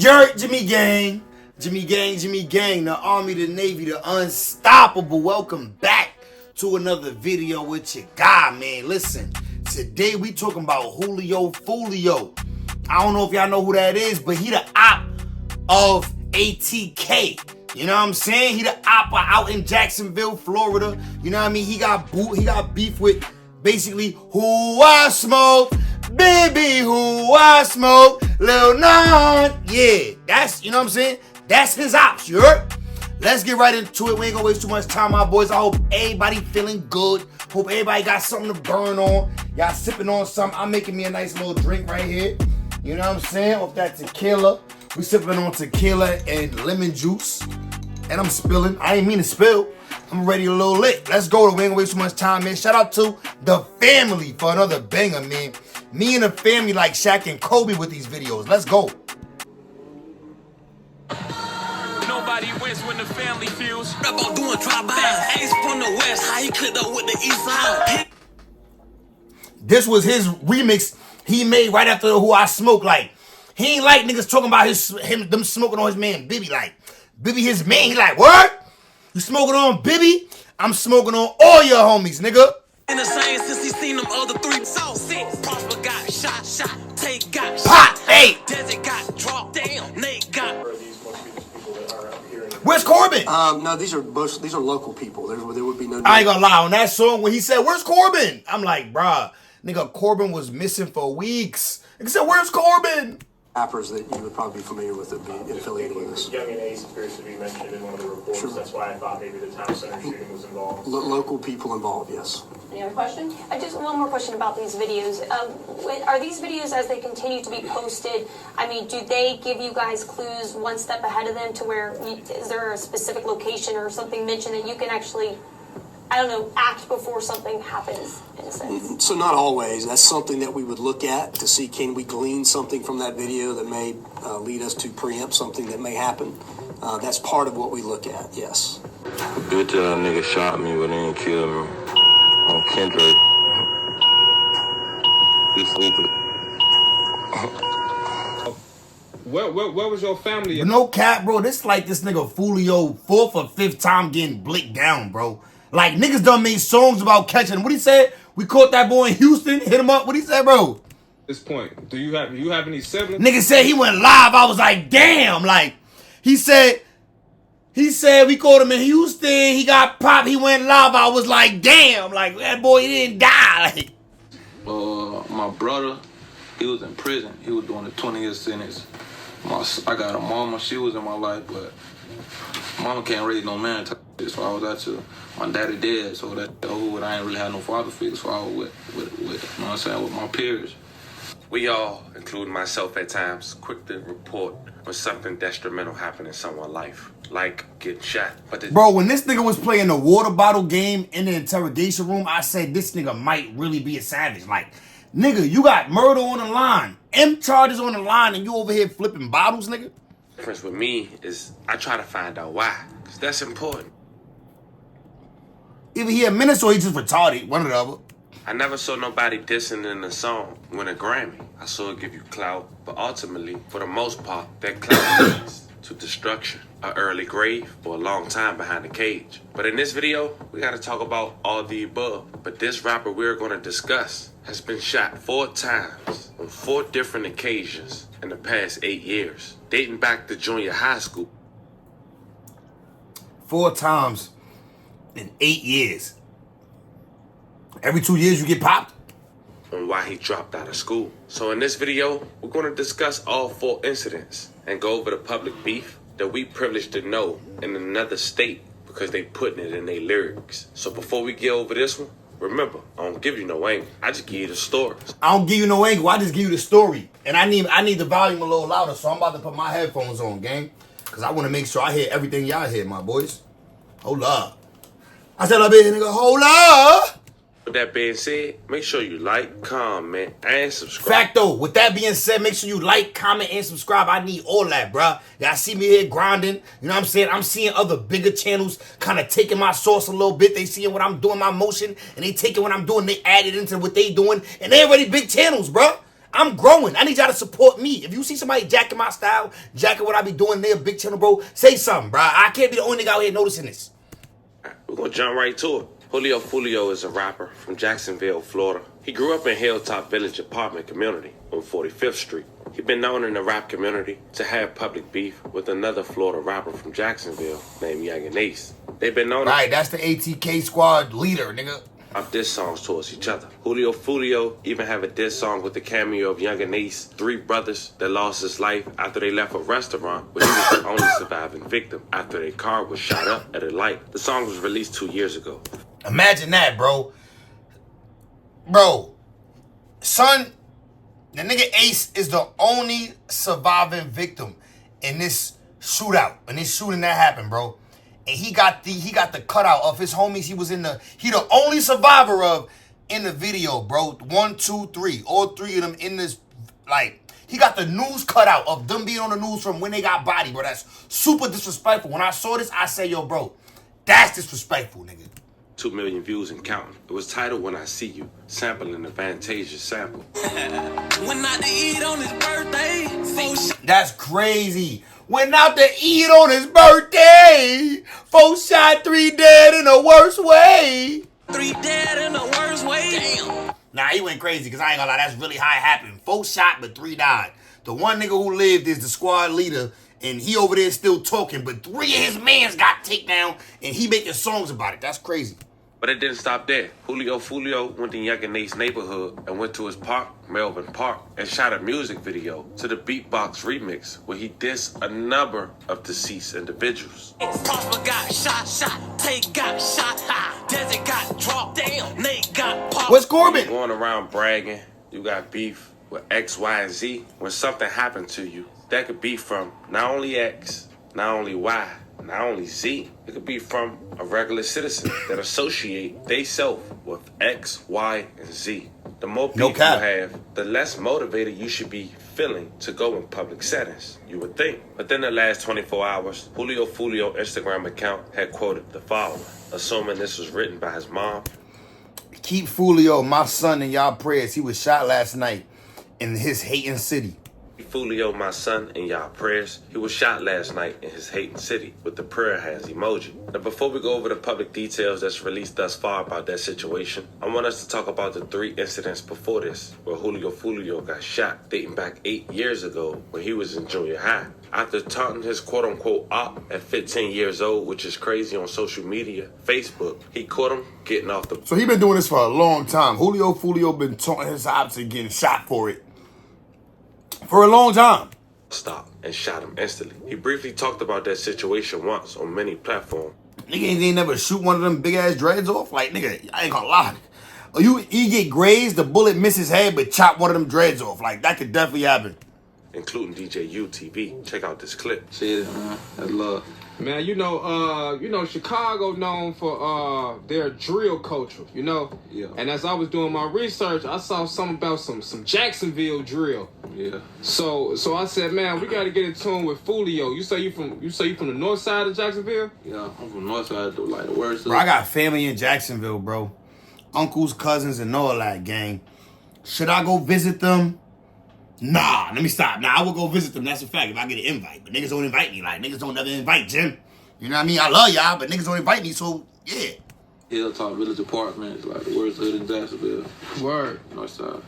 Jerk, Jimmy Gang, the Army, the Navy, the Unstoppable. Welcome back to another video with your guy, man. Listen, today we talking about Julio Foolio. I don't know if y'all know who that is, but he the op of ATK. You know what I'm saying? He the op out in Jacksonville, Florida. You know what I mean? He got beef with basically who I smoke. Baby, who I smoke, Lil Nine. Yeah, that's, you know what I'm saying? That's his ops, you heard? Let's get right into it. We ain't gonna waste too much time, my boys. I hope everybody feeling good. Hope everybody got something to burn on. Y'all sipping on something. I'm making me a nice little drink right here. You know what I'm saying? Off that tequila. We sipping on tequila and lemon juice. And I'm spilling. I ain't mean to spill. I'm ready a little lit. Let's go. We ain't gonna waste too much time, man. Shout out to the family for another banger, man. Me and the family like Shaq and Kobe with these videos. Let's go. Nobody wins when the family feels. Rap on doing drive-by. Ace from the west. How he clicked up with the east side. This was his remix he made right after Who I Smoke. Like, he ain't like niggas talking about them smoking on his man Bibby. Like, Bibby his man. He like, what? You smoking on Bibby? I'm smoking on all your homies, nigga. In the same since he seen them other three. So sick. Prosper got shot. Take got Pot, hey. Desert got dropped. Damn. Nate got. Where's Corbin? No, these are local people. There would be no. I ain't gonna lie, on that song when he said, "Where's Corbin?" I'm like, bruh, nigga, Corbin was missing for weeks. He said, "Where's Corbin?" Rappers that you would probably be familiar with that be affiliated with us. Young and Ace appears to be mentioned in one of the reports. Sure. That's why I thought maybe the town center shooting was involved. Local people involved, yes. Any other questions? Just one more question about these videos. Are these videos, as they continue to be posted, I mean, do they give you guys clues one step ahead of them to where, is there a specific location or something mentioned that you can actually, I don't know, act before something happens, in a sense? So not always. That's something that we would look at to see, can we glean something from that video that may lead us to preempt something that may happen. That's part of what we look at, yes. Bitch nigga shot me but he didn't kill me. On Kendrick. You stupid. Where was your family? No cap, bro. This like this nigga Foolio 4th or 5th time getting blicked down, bro. Like, niggas done made songs about catching. What he said? We caught that boy in Houston, hit him up. What he said, bro? At this point, do you have any siblings? Nigga said he went live. I was like, damn. Like, he said we caught him in Houston. He got popped. He went live. I was like, damn. Like, that boy, he didn't die. Like, My brother, he was in prison. He was doing a 20-year sentence. I got a mama. She was in my life, but mama can't raise no man. So I was out to my daddy dead. So that I ain't really had no father figure. So I was with you know what I'm saying, with my peers. We all, including myself at times, quick to report when something detrimental happened in someone's life, like getting shot. But bro, when this nigga was playing the water bottle game in the interrogation room, I said this nigga might really be a savage. Like, nigga, you got murder on the line, M charges on the line, and you over here flipping bottles, nigga? the difference with me is I try to find out why, because that's important. Either he a menace or he just retarded, one or the other. I never saw nobody dissing in a song win a Grammy. I saw it give you clout, but ultimately, for the most part, that clout leads to destruction, an early grave, or a long time behind the cage. But in this video, we gotta talk about all the above. But this rapper we're gonna discuss has been shot 4 times on 4 different occasions in the past 8 years, dating back to junior high school. 4 times in 8 years. Every 2 years you get popped? On why he dropped out of school. So in this video, we're going to discuss all 4 incidents and go over the public beef that we privileged to know in another state because they putting it in their lyrics. So before we get over this one, remember, I don't give you no angle. I just give you the stories. I don't give you no angle. I just give you the story. And I need the volume a little louder, so I'm about to put my headphones on, gang. Because I want to make sure I hear everything y'all hear, my boys. Hold up. I said, nigga, hold up. With that being said, make sure you like, comment, and subscribe. Facto. With that being said, make sure you like, comment, and subscribe. I need all that, bruh. Y'all see me here grinding. You know what I'm saying? I'm seeing other bigger channels kind of taking my sauce a little bit. They seeing what I'm doing, my motion, and they taking what I'm doing. They add it into what they doing. And they already big channels, bruh. I'm growing. I need y'all to support me. If you see somebody jacking my style, jacking what I be doing there, big channel, bro, say something, bro. I can't be the only nigga out here noticing this. We're gonna jump right to it. Julio Foolio is a rapper from Jacksonville, Florida. He grew up in Hilltop Village apartment community on 45th Street. He's been known in the rap community to have public beef with another Florida rapper from Jacksonville named Young Ace. They've been known Right, that's the ATK squad leader, nigga. of diss songs towards each other. Julio Foolio even have a diss song with the cameo of Young Ace, three brothers that lost his life after they left a restaurant where he was the only surviving victim after their car was shot up at a light. The song was released 2 years ago. Imagine that, bro. Bro, son, the nigga Ace is the only surviving victim in this shootout, in this shooting that happened, bro. And he got the cutout of his homies. He the only survivor of in the video, bro. 1, 2, 3, all three of them in this, like, he got the news cutout of them being on the news from when they got bodied, bro. That's super disrespectful. When I saw this, I say, yo, bro, that's disrespectful, nigga. 2 million views and counting. It was titled When I See You, sampling the Fantasia sample. Went out to eat on his birthday. That's crazy. Went out to eat on his birthday. 4 shot, 3 dead in the worst way. 3 dead in the worst way. Damn. Nah, he went crazy because I ain't gonna lie. That's really how it happened. 4 shot, but 3 died. The one nigga who lived is the squad leader, and he over there still talking, but 3 of his mans got taken down, and he making songs about it. That's crazy. But it didn't stop there. Julio Foolio went to Young Ace neighborhood and went to his park, Melvin Park, and shot a music video to the Beatbox remix where he dissed a number of deceased individuals. Prosper got shot. Tate got shot. Desert got dropped. Damn. Nate got popped. What's Corbin? Going around bragging, you got beef with X, Y, and Z. When something happened to you, that could be from not only X, not only Y, not only Z. It could be from a regular citizen that associate they self with X, Y, and Z. The more beef you have, the less motivated you should be feeling to go in public settings, you would think. Within the last 24 hours, Julio Foolio Instagram account had quoted the following, assuming this was written by his mom. Keep Foolio, my son, in y'all prayers. He was shot last night in his hating city. Foolio, my son, in y'all prayers. He was shot last night in his hating city with the prayer hands emoji. Now, before we go over the public details that's released thus far about that situation, I want us to talk about the 3 incidents before this where Julio Foolio got shot, dating back 8 years ago when he was in junior high. After taunting his quote-unquote op at 15 years old, which is crazy on social media, Facebook, he caught him getting off the... So he been doing this for a long time. Julio Foolio been taunting his ops and getting shot for it. For a long time. Stop and shot him instantly. He briefly talked about that situation once on many platforms. Nigga ain't never shoot one of them big ass dreads off. Like, nigga, I ain't gonna lie. Or you get grazed, the bullet miss his head, but chop one of them dreads off. Like, that could definitely happen. Including DJ UTV. Check out this clip. See it, man. That's love. Man, you know, Chicago known for their drill culture, you know? Yeah. And as I was doing my research, I saw something about some Jacksonville drill. Yeah. So I said, man, we gotta get in tune with Foolio. You say you from the north side of Jacksonville? Yeah, I'm from north side, like the worst. Bro, I got family in Jacksonville, bro. Uncles, cousins, and all that, gang. Should I go visit them? Nah, let me stop. Nah, I will go visit them. That's a fact if I get an invite. But niggas don't invite me. Like, niggas don't never invite Jim. You know what I mean? I love y'all, but niggas don't invite me, so, yeah. Hilltop Village Apartments, like the worst hood in Jacksonville. Word. North side.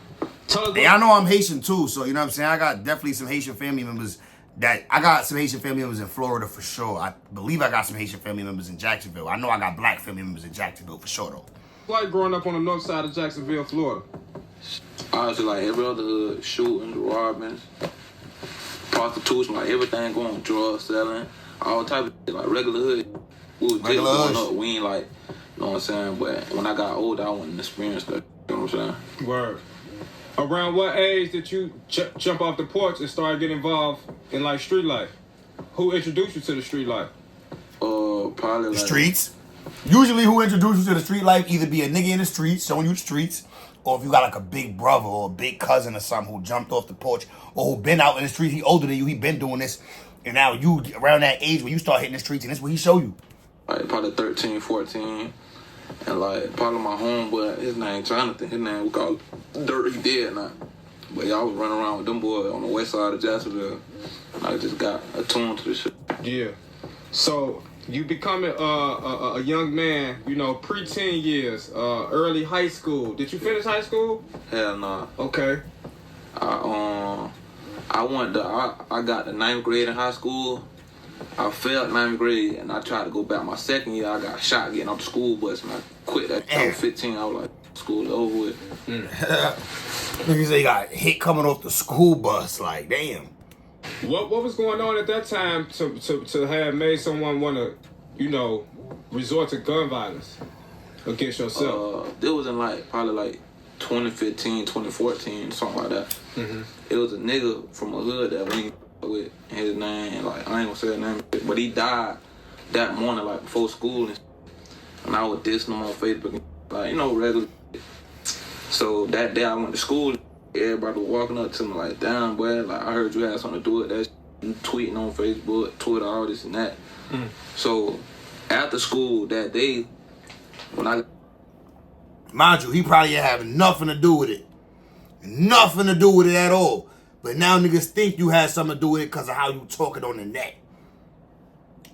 Hey, I know I'm Haitian, too, so, you know what I'm saying? I got definitely some Haitian family members I got some Haitian family members in Florida for sure. I believe I got some Haitian family members in Jacksonville. I know I got black family members in Jacksonville for sure, though. Like growing up on the north side of Jacksonville, Florida. Honestly, like every other hood, shooting, robbing, prostitution, like everything going, drugs selling, all type of shit, like regular hood. We was just going up. We ain't like, you know what I'm saying? But when I got older, I went and experienced that. You know what I'm saying? Word. Around what age did you jump off the porch and start getting involved in like street life? Who introduced you to the street life? Probably the like streets. Usually who introduced you to the street life either be a nigga in the streets showing you the streets, or if you got like a big brother or a big cousin or something who jumped off the porch or who been out in the streets, he older than you, he been doing this, and now you around that age where you start hitting the streets and this is what he show you. Like probably 13, 14, and like probably my homeboy, his name Jonathan, his name we call Dirt, he dead now. But y'all was running around with them boys on the west side of Jacksonville. And I just got attuned to the shit. Yeah. So you becoming a young man, you know, pre-teen years, early high school. Did you finish high school? Hell nah. Okay. I got the 9th grade in high school. I failed 9th grade and I tried to go back my 2nd year. I got shot getting off the school bus and I quit that. I was 15. I was like, school is over with. Niggas say got hit coming off the school bus. Like, damn. What was going on at that time to have made someone want to, you know, resort to gun violence against yourself? It was in probably 2015, 2014, something like that. Mm-hmm. It was a nigga from a hood that we with his name, I ain't gonna say his name, but he died that morning, before school, and I was dissing him on Facebook, regular. So that day I went to school, everybody was walking up to me like, damn, boy, I heard you had something to do with that. You tweeting on Facebook, Twitter, all this and that. Mm. So after school that day, when I... Mind you, he probably had nothing to do with it. Nothing to do with it at all. But now niggas think you had something to do with it because of how you talking on the net.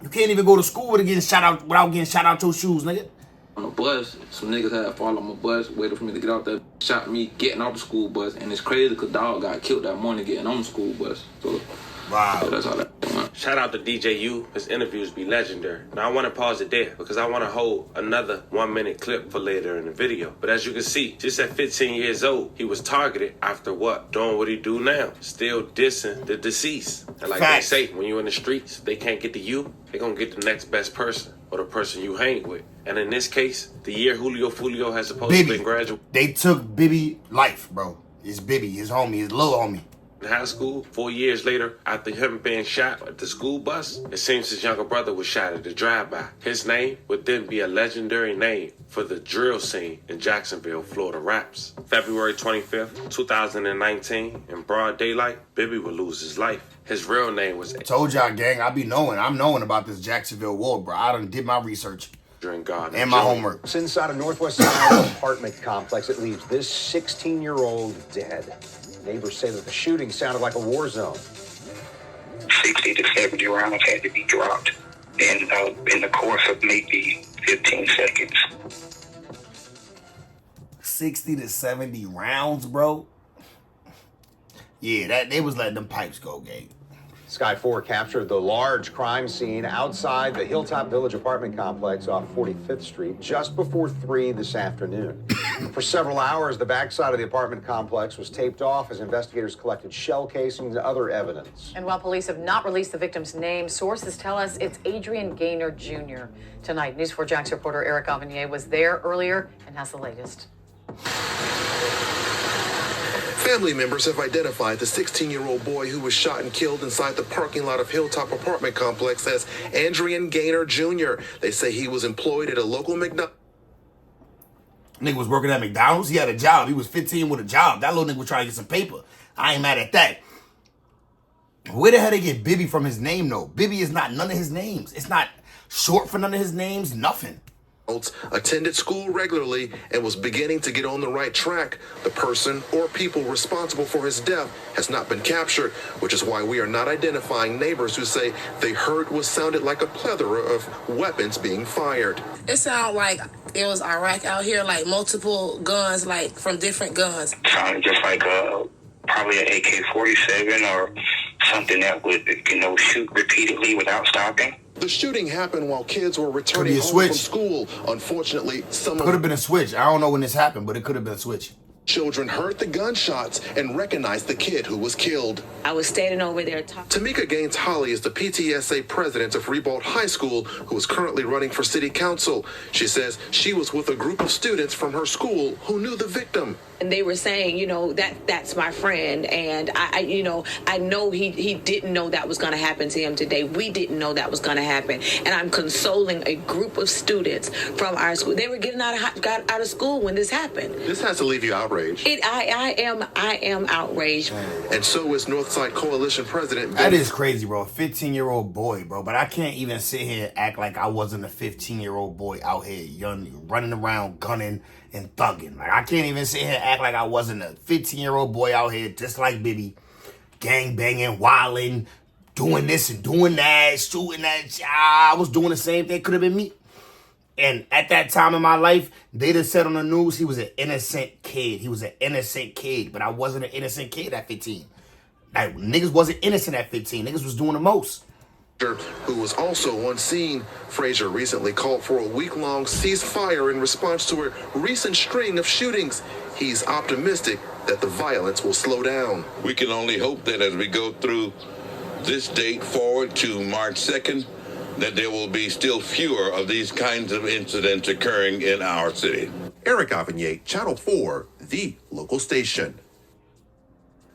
You can't even go to school without getting shot out your shoes, nigga. On the bus, some niggas had fallen on my bus, waited for me to get out there, shot me getting off the school bus, and it's crazy because dog got killed that morning getting on the school bus. So, wow. So that's how that went. Shout out to DJU. His interviews be legendary. Now I want to pause it there because I want to hold another 1-minute clip for later in the video. But as you can see, just at 15 years old, he was targeted after what? Doing what he do now. Still dissing the deceased. And like Facts. they say, when you in the streets, they can't get to you, they gonna get the next best person or the person you hang with. And in this case, the year Julio Foolio has supposed to been graduated. They took Bibby life, bro. It's Bibby, his homie, his little homie. In high school, 4 years later, after him being shot at the school bus, it seems his younger brother was shot at the drive-by. His name would then be a legendary name for the drill scene in Jacksonville, Florida raps. February 25th, 2019, in broad daylight, Bibby would lose his life. His real name was... Told y'all, gang, I'm knowing about this Jacksonville war, bro. I done did my research. And my homework. It's inside a Northwest Ohio apartment complex. It leaves this 16-year-old dead. Neighbors say that the shooting sounded like a war zone. 60 to 70 rounds had to be dropped in the course of maybe 15 seconds. 60 to 70 rounds, bro? Yeah, they was letting them pipes go, gang. Sky 4 captured the large crime scene outside the Hilltop Village apartment complex off 45th Street just before 3 this afternoon. For several hours, the backside of the apartment complex was taped off as investigators collected shell casings and other evidence. And while police have not released the victim's name, sources tell us it's Adrian Gaynor Jr. Tonight, News 4 Jax reporter Eric Avanier was there earlier and has the latest. Family members have identified the 16-year-old boy who was shot and killed inside the parking lot of Hilltop apartment complex as Adrian Gaynor Jr. They say he was employed at a local McDonald's. Nigga was working at McDonald's. He had a job. He was 15 with a job. That little nigga was trying to get some paper. I ain't mad at that. Where the hell they get Bibby from his name, though? Bibby is not none of his names. It's not short for none of his names. Nothing. Attended school regularly and was beginning to get on the right track. The person or people responsible for his death has not been captured, which is why we are not identifying neighbors who say they heard what sounded like a plethora of weapons being fired. It sounded like it was Iraq out here, like multiple guns, like from different guns. Sounded just like probably an AK-47 or something that would, shoot repeatedly without stopping. The shooting happened while kids were returning home from school. Unfortunately, some could have been a switch. I don't know when this happened, but it could have been a switch. Children heard the gunshots and recognized the kid who was killed. I was standing over there talking. Tamika Gaines Holly is the PTSA president of Ribault High School, who is currently running for city council. She says she was with a group of students from her school who knew the victim. And they were saying, that's my friend. And I know he didn't know that was going to happen to him today. We didn't know that was going to happen. And I'm consoling a group of students from our school. They were got out of school when this happened. This has to leave you outraged. I am outraged. And so is Northside Coalition President. That is crazy, bro. A 15-year-old boy, bro. But I can't even sit here and act like I wasn't a 15-year-old boy out here, young, running around, gunning, and thugging. Like, I can't even sit here and act like I wasn't a 15-year-old boy out here just like Bibby, gang banging, wilding, doing this and doing that, shooting that. I was doing the same thing. Could have been me. And at that time in my life, they'd have said on the news he was an innocent kid. He was an innocent kid, but I wasn't an innocent kid at 15. Like, niggas wasn't innocent at 15. Niggas was doing the most. Who was also on scene. Frazier recently called for a week-long ceasefire in response to a recent string of shootings. He's optimistic that the violence will slow down. We can only hope that as we go through this date forward to March 2nd, that there will be still fewer of these kinds of incidents occurring in our city. Eric Avignon, Channel 4, the local station.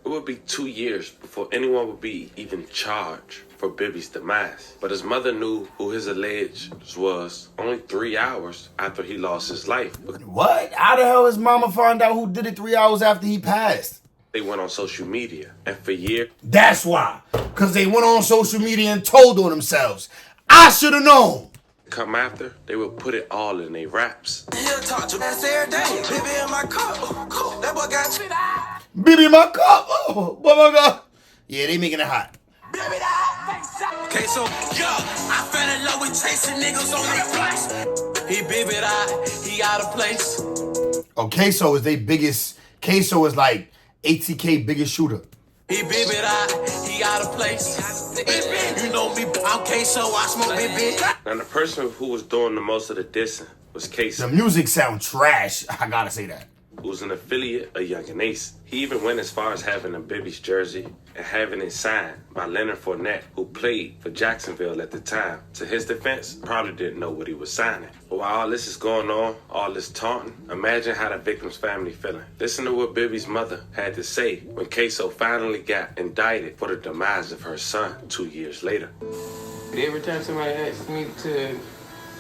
It would be 2 years before anyone would be even charged for Bibby's demise. But his mother knew who his alleged was only 3 hours after he lost his life. What? How the hell his mama found out who did it 3 hours after he passed? They went on social media, and for years... That's why. Because they went on social media and told on themselves. I should have known. Come after, they would put it all in their raps. He'll talk to us every day. Baby in my cup. That boy got me. Baby in my cup. Oh, my God. Yeah, they making it hot. Okay, so, yo, I fell in love with chasing niggas on their flights. He baby he out of place. Oh, Queso is their biggest. Queso is like ATK biggest shooter. He baby he out of place. You know me, I'm Queso, I smoke baby. Now, the person who was doing the most of the dissing was Queso. The music sound trash. I gotta say that. Who was an affiliate of Young and Ace. He even went as far as having a Bibby's jersey and having it signed by Leonard Fournette, who played for Jacksonville at the time. To his defense, probably didn't know what he was signing. But while all this is going on, all this taunting, imagine how the victim's family feeling. Listen to what Bibby's mother had to say when Queso finally got indicted for the demise of her son 2 years later. Every time somebody asks me to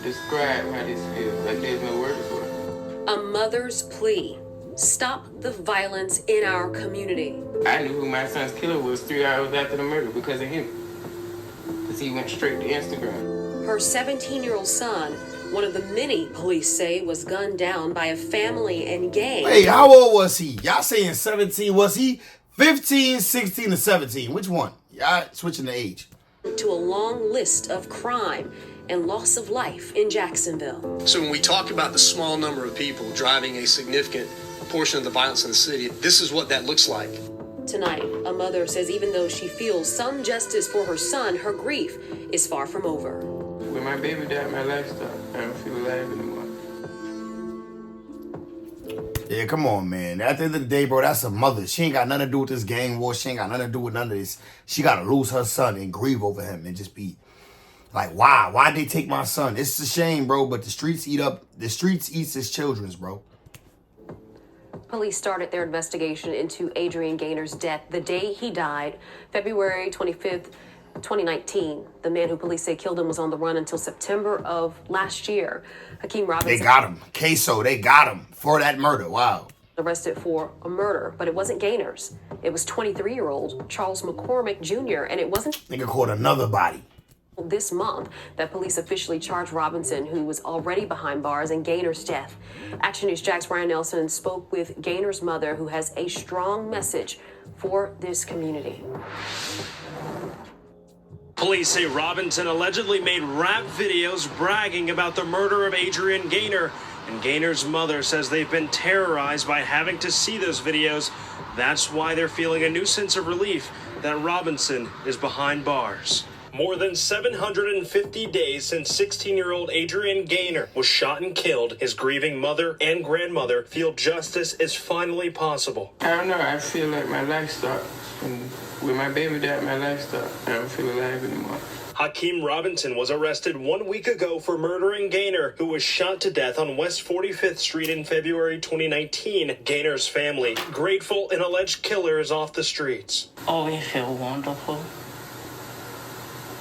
describe how this feels, like there's no words for it. A mother's plea. Stop the violence in our community. I knew who my son's killer was 3 hours after the murder because of him. Because he went straight to Instagram. Her 17-year-old son, one of the many police say was gunned down by a family and gang. Hey, how old was he? Y'all saying 17. Was he 15, 16, or 17? Which one? Y'all switching the age. To a long list of crime and loss of life in Jacksonville. So when we talk about the small number of people driving a significant portion of the violence in the city, this is what that looks like. Tonight, a mother says even though she feels some justice for her son, her grief is far from over. When my baby died, my life stopped. I don't feel alive anymore. Yeah, come on, man. At the end of the day, bro, that's a mother. She ain't got nothing to do with this gang war. She ain't got nothing to do with none of this. She got to lose her son and grieve over him and just be like, why? Why'd they take my son? It's a shame, bro, but the streets eats his children's, bro. Police started their investigation into Adrian Gaynor's death the day he died, February 25th, 2019. The man who police say killed him was on the run until September of last year. Hakeem Robinson... They got him. Queso, they got him for that murder. Wow. Arrested for a murder, but it wasn't Gaynor's. It was 23-year-old Charles McCormick Jr., and it wasn't... Nigga caught another body. This month that police officially charged Robinson, who was already behind bars, in Gaynor's death. Action News Jack's Brian Nelson spoke with Gaynor's mother, who has a strong message for this community. Police say Robinson allegedly made rap videos bragging about the murder of Adrian Gaynor, and Gaynor's mother says they've been terrorized by having to see those videos. That's why they're feeling a new sense of relief that Robinson is behind bars. More than 750 days since 16-year-old Adrian Gaynor was shot and killed, his grieving mother and grandmother feel justice is finally possible. I don't know. I feel like my life stopped. And when my baby died, my life stopped. I don't feel alive anymore. Hakeem Robinson was arrested 1 week ago for murdering Gaynor, who was shot to death on West 45th Street in February 2019. Gaynor's family, grateful an alleged killer is off the streets. Oh, we feel wonderful.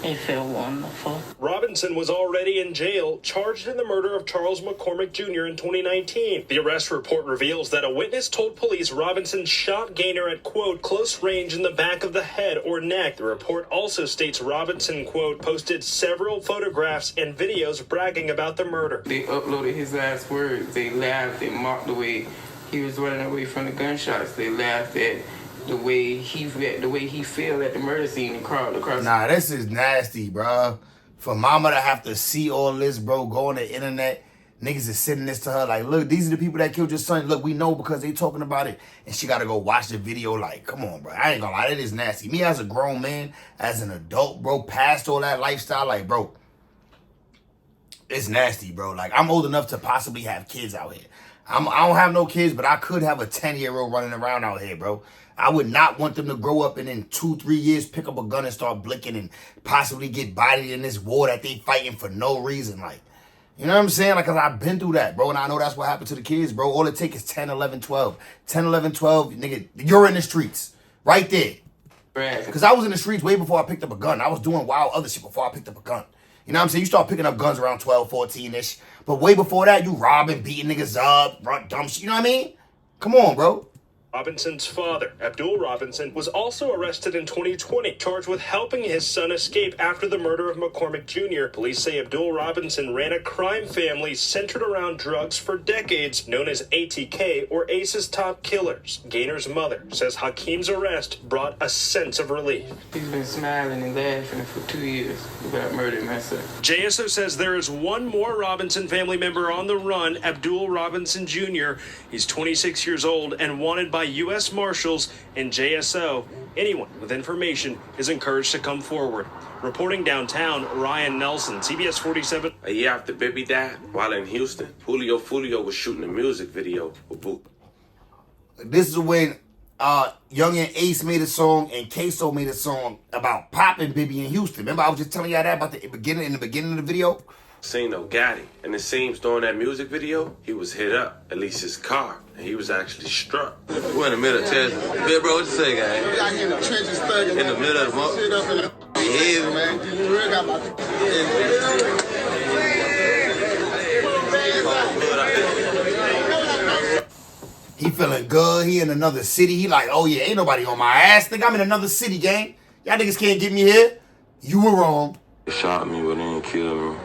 It felt wonderful. Robinson was already in jail, charged in the murder of Charles McCormick Jr. in 2019. The arrest report reveals that a witness told police Robinson shot Gaynor at, quote, close range in the back of the head or neck. The report also states Robinson, quote, posted several photographs and videos bragging about the murder. They uploaded his last words. They laughed. They mocked the way he was running away from the gunshots. They laughed at the way he fell at the murder scene and crawled across. Nah, this is nasty, bro. For mama to have to see all this, bro, go on the internet, niggas is sending this to her like, look, these are the people that killed your son. Look, we know because they talking about it. And she got to go watch the video like, come on, bro. I ain't gonna lie, that is nasty. Me as a grown man, as an adult, bro, past all that lifestyle, like, bro, it's nasty, bro. Like, I'm old enough to possibly have kids out here. I don't have no kids, but I could have a 10-year-old running around out here, bro. I would not want them to grow up and in 2-3 years pick up a gun and start blinking and possibly get bodied in this war that they fighting for no reason. Like, you know what I'm saying? Like, cause I've been through that, bro, and I know that's what happened to the kids, bro. All it takes is 10, 11, 12. 10, 11, 12, nigga, you're in the streets. Right there. Because I was in the streets way before I picked up a gun. I was doing wild other shit before I picked up a gun. You know what I'm saying? You start picking up guns around 12, 14-ish. But way before that, you robbing, beating niggas up, dumb shit. You know what I mean? Come on, bro. Robinson's father, Abdul Robinson, was also arrested in 2020, charged with helping his son escape after the murder of McCormick Jr. Police say Abdul Robinson ran a crime family centered around drugs for decades, known as ATK, or Ace's Top Killers. Gaynor's mother says Hakeem's arrest brought a sense of relief. He's been smiling and laughing for 2 years about murdering my son. JSO says there is one more Robinson family member on the run, Abdul Robinson Jr. He's 26 years old and wanted by U.S. Marshals and JSO. Anyone with information is encouraged to come forward. Reporting downtown, Ryan Nelson, CBS 47. A year after Bibby died, while in Houston, Julio Foolio was shooting a music video with Boot. This is when Young and Ace made a song and Queso made a song about popping Bibby in Houston. Remember I was just telling y'all that about the beginning of the video? Seen no Gotti, and it seems during that music video, he was hit up, at least his car, and he was actually struck. We're in the middle of Texas. Yeah, bro, what you say, guy? We out here in the trenches thugging. In the middle of the month. Shit up in the yeah, man. You really got my He feeling good. He in another city. He like, oh yeah, ain't nobody on my ass. Think I'm in another city, gang. Y'all niggas can't get me here. You were wrong. They shot me, but they didn't kill me.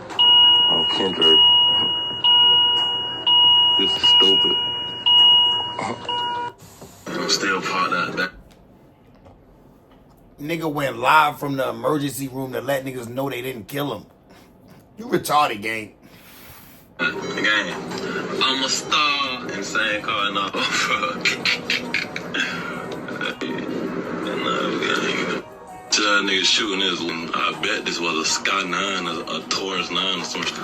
I'm Kendrick. This is stupid. I'm still part of that. Nigga went live from the emergency room to let niggas know they didn't kill him. You retarded, gang. Gang, I'm a star. Insane calling up. Tell niggas shooting this. I bet this was a Sky 9, a Taurus 9 or something.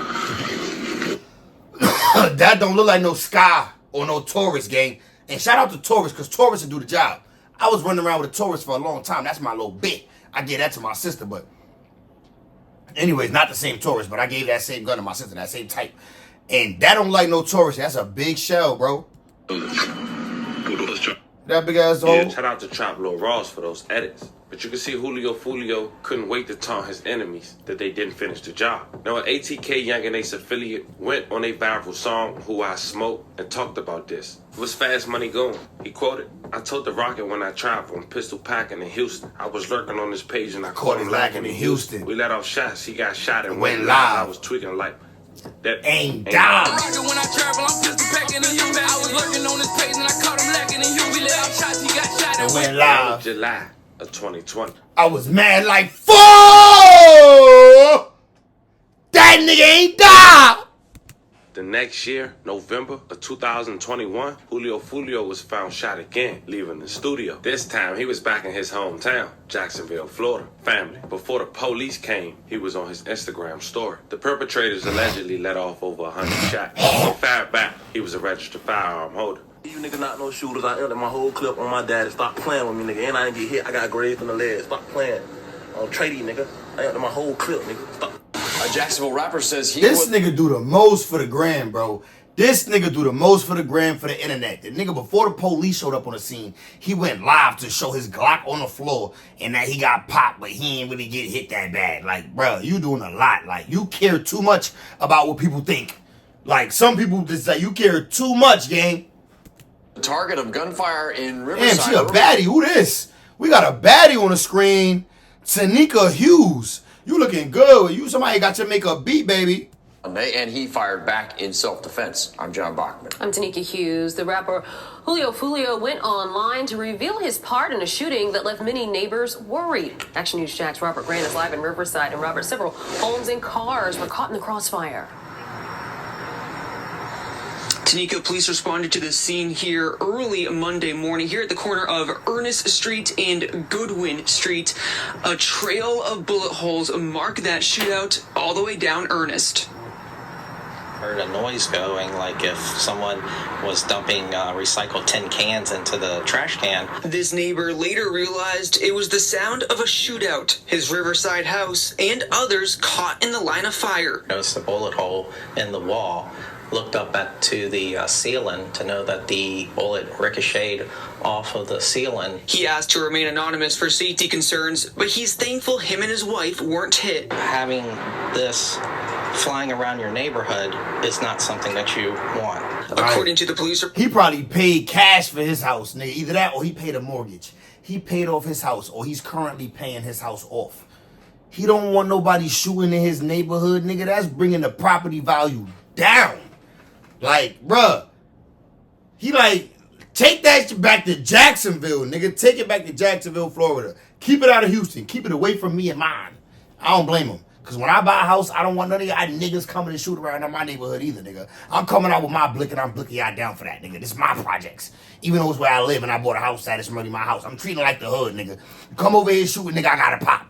That don't look like no Sky or no Taurus, gang. And shout out to Taurus, because Taurus will do the job. I was running around with a Taurus for a long time. That's my little bit. I gave that to my sister, but anyways, not the same Taurus, but I gave that same gun to my sister, that same type. And that don't like no Taurus. That's a big shell, bro. That big ass hole. Yeah, shout out to Trap Lil Ross for those edits. But you can see Julio Foolio couldn't wait to taunt his enemies that they didn't finish the job. Now, an ATK Young and Ace affiliate went on a viral song, Who I Smoke, and talked about this. What's fast money going? He quoted, I told the Rocket when I traveled on pistol packing in Houston. I was lurking on this page and I caught him lacking in Houston. We let off shots. He got shot and went live. I was tweaking like that. Ain't down. When I travel, I'm pistol packing in Houston. I was lurking on this page and I caught him lacking in Houston. We let off shots. He got shot and went live. July of 2020. I was mad like, fuck! That nigga ain't died! The next year, November of 2021, Julio Foolio was found shot again, leaving the studio. This time, he was back in his hometown, Jacksonville, Florida. Family. Before the police came, he was on his Instagram story. The perpetrators allegedly let off over 100 shots. So far back, he was a registered firearm holder. You niggas not no shooters. I ended my whole clip on my daddy. Stop playing with me, nigga. And I didn't get hit. I got grazed in the leg. Stop playing. I don't trade you, nigga. I ended my whole clip, nigga. Stop. A Jacksonville rapper says he This nigga do the most for the gram, bro. This nigga do the most for the gram, for the internet. The nigga, before the police showed up on the scene, he went live to show his Glock on the floor and that he got popped, but he ain't really get hit that bad. Like, bro, you doing a lot. Like, you care too much about what people think. Like, some people just say you care too much, gang. The target of gunfire in Riverside. Damn, she a baddie. Who this? We got a baddie on the screen. Tanika Hughes. You looking good. You somebody got your makeup beat, baby. And he fired back in self-defense. I'm John Bachman. I'm Tanika Hughes. The rapper Julio Foolio went online to reveal his part in a shooting that left many neighbors worried. Action News Jack's Robert Grant is live in Riverside. And Robert, several homes and cars were caught in the crossfire. Tanika, police responded to the scene here early Monday morning here at the corner of Ernest Street and Goodwin Street. A trail of bullet holes mark that shootout all the way down Ernest. Heard a noise going, like if someone was dumping recycled tin cans into the trash can. This neighbor later realized it was the sound of a shootout. His Riverside house and others caught in the line of fire. Noticed a bullet hole in the wall. Looked up to the ceiling to know that the bullet ricocheted off of the ceiling. He asked to remain anonymous for safety concerns, but he's thankful him and his wife weren't hit. Having this flying around your neighborhood is not something that you want. According to the police, he probably paid cash for his house, nigga. Either that or he paid a mortgage. He paid off his house, or he's currently paying his house off. He don't want nobody shooting in his neighborhood, nigga. That's bringing the property value down. Like, bruh, he like, take that shit back to Jacksonville, nigga. Take it back to Jacksonville, Florida. Keep it out of Houston. Keep it away from me and mine. I don't blame him. Because when I buy a house, I don't want none of y'all niggas coming to shoot around in my neighborhood either, nigga. I'm coming out with my blick and I'm blicking y'all down for that, nigga. This is my projects. Even though it's where I live and I bought a house at, it's really my house. I'm treating it like the hood, nigga. Come over here shooting, nigga, I got to pop.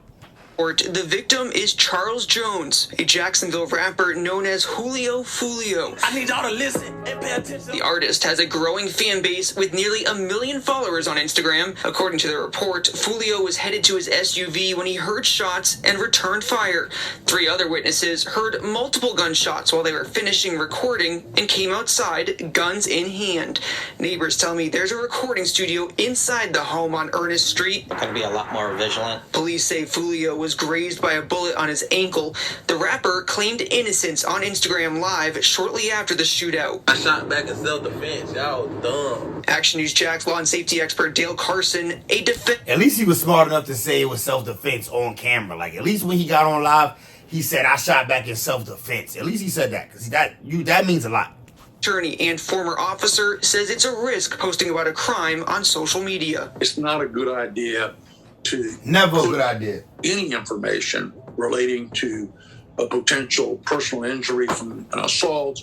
The victim is Charles Jones, a Jacksonville rapper known as Julio Foolio. I need y'all to listen and pay attention. The artist has a growing fan base with nearly 1 million followers on Instagram. According to the report, Foolio was headed to his SUV when he heard shots and returned fire. 3 other witnesses heard multiple gunshots while they were finishing recording and came outside, guns in hand. Neighbors tell me there's a recording studio inside the home on Ernest Street. Going to be a lot more vigilant. Police say Foolio was grazed by a bullet on his ankle. The rapper claimed innocence on Instagram Live shortly after the shootout. I shot back in self-defense. Y'all dumb. Action News Jack's law and safety expert Dale Carson, a defense. At least he was smart enough to say it was self-defense on camera. Like, at least when he got on live, he said, I shot back in self-defense. At least he said that, because that means a lot. Attorney and former officer says it's a risk posting about a crime on social media. It's not a good idea to never a good idea. Any information relating to a potential personal injury from an assault.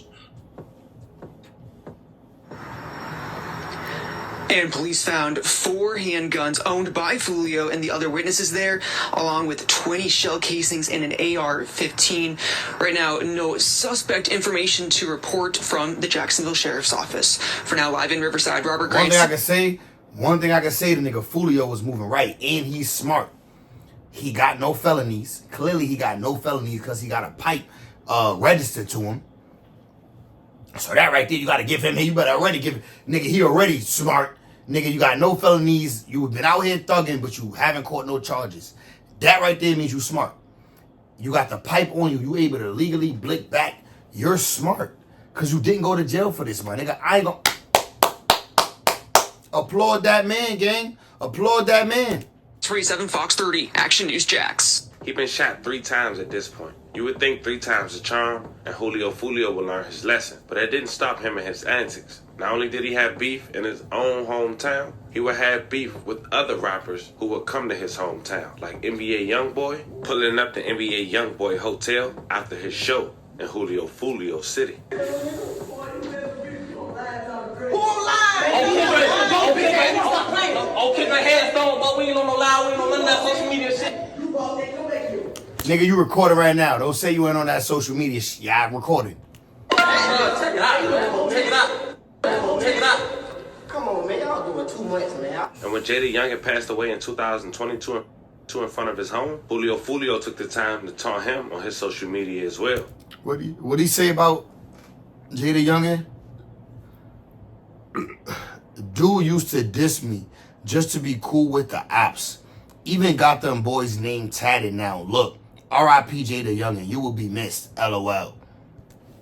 And police found 4 handguns owned by Foolio and the other witnesses there, along with 20 shell casings and an AR-15. Right now, no suspect information to report from the Jacksonville Sheriff's Office. For now, live in Riverside, Robert Grace. One thing I can say, the nigga Foolio was moving right, and he's smart. He got no felonies. Clearly, he got no felonies because he got a pipe registered to him. So that right there, you got to give him. You better already give nigga. He already smart, nigga. You got no felonies. You've been out here thugging, but you haven't caught no charges. That right there means you smart. You got the pipe on you. You able to legally blick back. You're smart because you didn't go to jail for this, my nigga. I ain't gonna. Applaud that man, gang. Applaud that man. 37 Fox 30, Action News Jacks. He been shot 3 times at this point. You would think 3 times a charm, and Julio Foolio would learn his lesson. But that didn't stop him in his antics. Not only did he have beef in his own hometown, he would have beef with other rappers who would come to his hometown, like NBA Youngboy, pulling up the NBA Youngboy Hotel after his show in Julio Foolio City. Okay, my hands on, but we ain't on no loud, we ain't on none of that social media shit. Nigga, you recording right now. Don't say you ain't on that social media shit. Yeah, I'm recording. Check it out. Check it out. Check it out. Come on, man. Y'all doing too much, man. And when J.D. Young had passed away in 2022 in front of his home, Julio Foolio took the time to taunt him on his social media as well. What'd he say about J.D. Youngin? Dude used to diss me just to be cool with the ops. Even got them boys' name tatted now. Look, R.I.P. Jay the Youngin. You will be missed. LOL.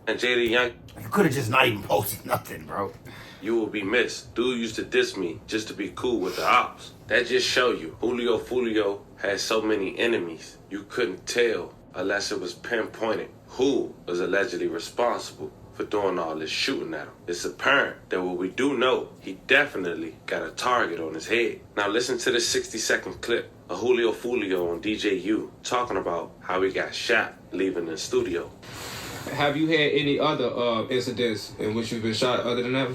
And Jay the Young, you could have just not even posted nothing, bro. You will be missed. Dude used to diss me just to be cool with the ops. That just show you Julio Foolio had so many enemies you couldn't tell unless it was pinpointed who was allegedly responsible for doing all this shooting at him. It's apparent that what we do know, he definitely got a target on his head. Now listen to this 60-second clip of Julio Foolio on DJU talking about how he got shot leaving the studio. Have you had any other incidents in which you've been shot other than that?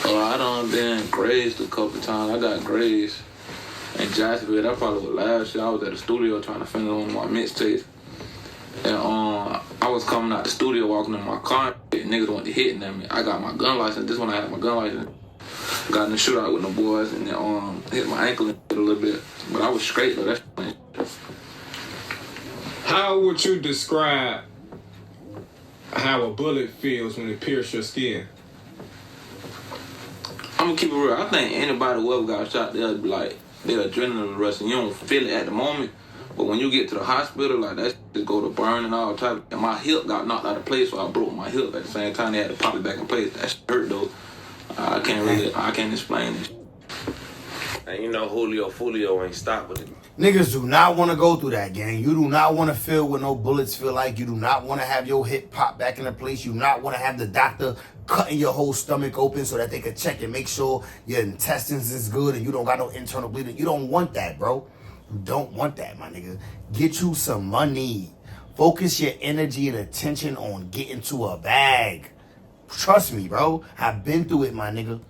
I done been grazed a couple times. I got grazed in Jacksonville. That probably was last year. I was at the studio trying to finish one of my mixtapes. And I was coming out the studio walking in my car. Niggas went to hitting at me. I got my gun license. This one I had my gun license. Got in the shootout with the boys and then hit my ankle a little bit. But I was straight though. How would you describe how a bullet feels when it pierces your skin? I'm gonna keep it real. I think anybody who ever got shot, they'll be like, they're adrenaline rush and you don't feel it at the moment. But when you get to the hospital, like that just go to burn and all type. And my hip got knocked out of place, so I broke my hip. At the same time, they had to pop it back in place. That shit hurt though. I can't explain it. And you know Julio Foolio ain't stopped with it. Niggas do not want to go through that, gang. You do not want to feel what no bullets feel like. You do not want to have your hip pop back into place. You do not want to have the doctor cutting your whole stomach open so that they can check and make sure your intestines is good and you don't got no internal bleeding. You don't want that, bro. You don't want that, my nigga. Get you some money. Focus your energy and attention on getting to a bag. Trust me, bro. I've been through it, my nigga.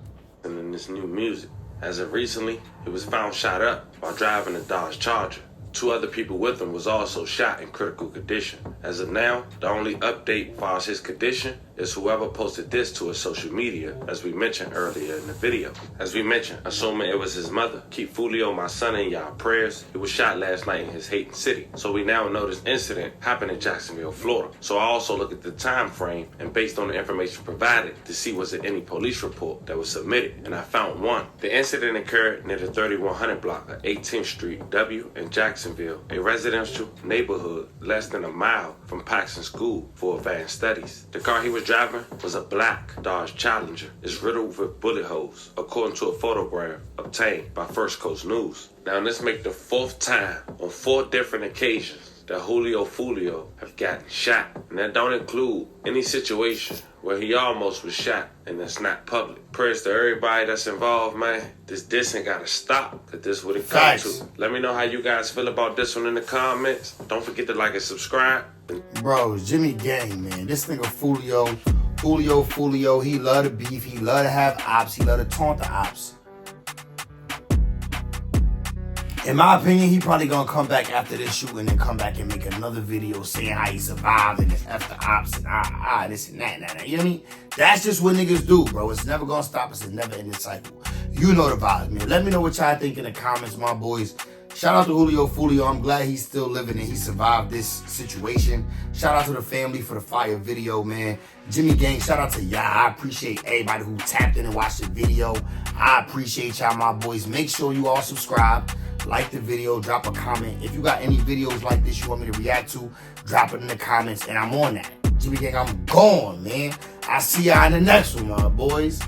And in this new music. As of recently, he was found shot up while driving a Dodge Charger. 2 other people with him was also shot in critical condition. As of now, the only update as far as his condition is whoever posted this to his social media, as we mentioned earlier in the video. As we mentioned, assuming it was his mother, keep Foolio, my son, in y'all prayers. He was shot last night in his Hayden city. So we now know this incident happened in Jacksonville, Florida. So I also look at the time frame and based on the information provided to see was there any police report that was submitted, and I found one. The incident occurred near the 3100 block of 18th Street W in Jacksonville, a residential neighborhood less than a mile from Paxton School for Advanced Studies. The car he was driving was a black Dodge Challenger. It's riddled with bullet holes, according to a photograph obtained by First Coast News. Now this makes the 4th time on 4 different occasions that Julio Foolio have gotten shot. And that don't include any situation where he almost was shot and that's not public. Prayers to everybody that's involved, man. This dissing gotta stop, cause this is what it comes to. Let me know how you guys feel about this one in the comments. Don't forget to like and subscribe. Bro, Jimmy Gang, man. This nigga Julio, he love the beef. He love to have ops. He love to taunt the ops. In my opinion, he probably gonna come back after this shooting and come back and make another video saying how he survived and it's F the ops and this and that. You know what I mean? That's just what niggas do, bro. It's never gonna stop. It's a never-ending cycle. You know the vibes, man. Let me know what y'all think in the comments, my boys. Shout out to Julio Foolio. I'm glad he's still living and he survived this situation. Shout out to the family for the fire video, man. Jimmy Gang, shout out to y'all. I appreciate everybody who tapped in and watched the video. I appreciate y'all, my boys. Make sure you all subscribe. Like the video, drop a comment. If you got any videos like this you want me to react to, drop it in the comments, and I'm on that. Jimmy Gang, I'm gone, man. I'll see y'all in the next one, my boys.